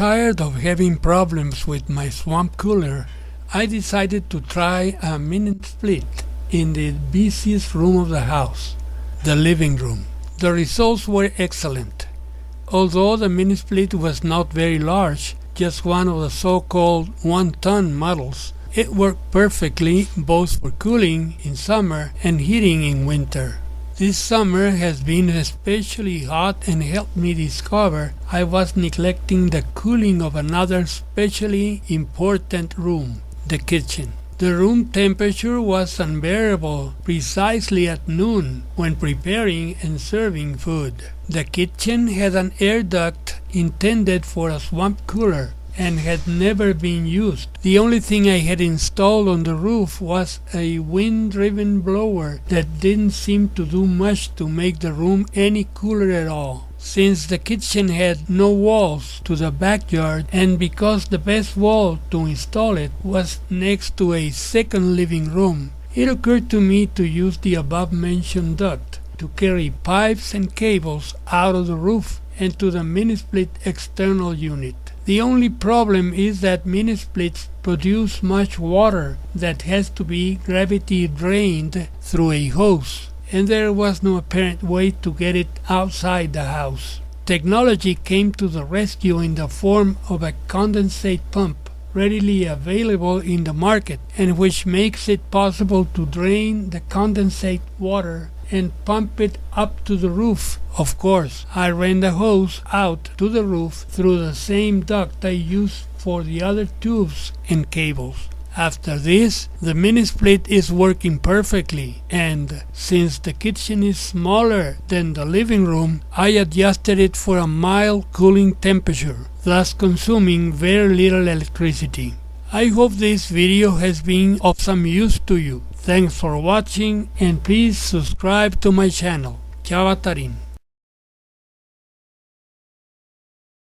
tired of having problems with my swamp cooler, I decided to try a minisplit in the busiest room of the house, the living room. The results were excellent. Although the minisplit was not very large, just one of the so-called 1-ton models, it worked perfectly both for cooling in summer and heating in winter. This summer has been especially hot and helped me discover I was neglecting the cooling of another especially important room, the kitchen. The room temperature was unbearable precisely at noon when preparing and serving food. The kitchen had an air duct intended for a swamp cooler and had never been used. The only thing I had installed on the roof was a wind-driven blower that didn't seem to do much to make the room any cooler at all. Since the kitchen had no walls to the backyard and because the best wall to install it was next to a second living room, it occurred to me to use the above-mentioned duct to carry pipes and cables out of the roof and to the minisplit external unit. The only problem is that minisplits produce much water that has to be gravity drained through a hose, and there was no apparent way to get it outside the house. Technology came to the rescue in the form of a condensate pump readily available in the market, and which makes it possible to drain the condensate water and pump it up to the roof. Of course, I ran the hose out to the roof through the same duct I used for the other tubes and cables. After this, the minisplit is working perfectly, and since the kitchen is smaller than the living room, I adjusted it for a mild cooling temperature, thus consuming very little electricity. I hope this video has been of some use to you. Thanks for watching and please subscribe to my channel. Chao Tarin.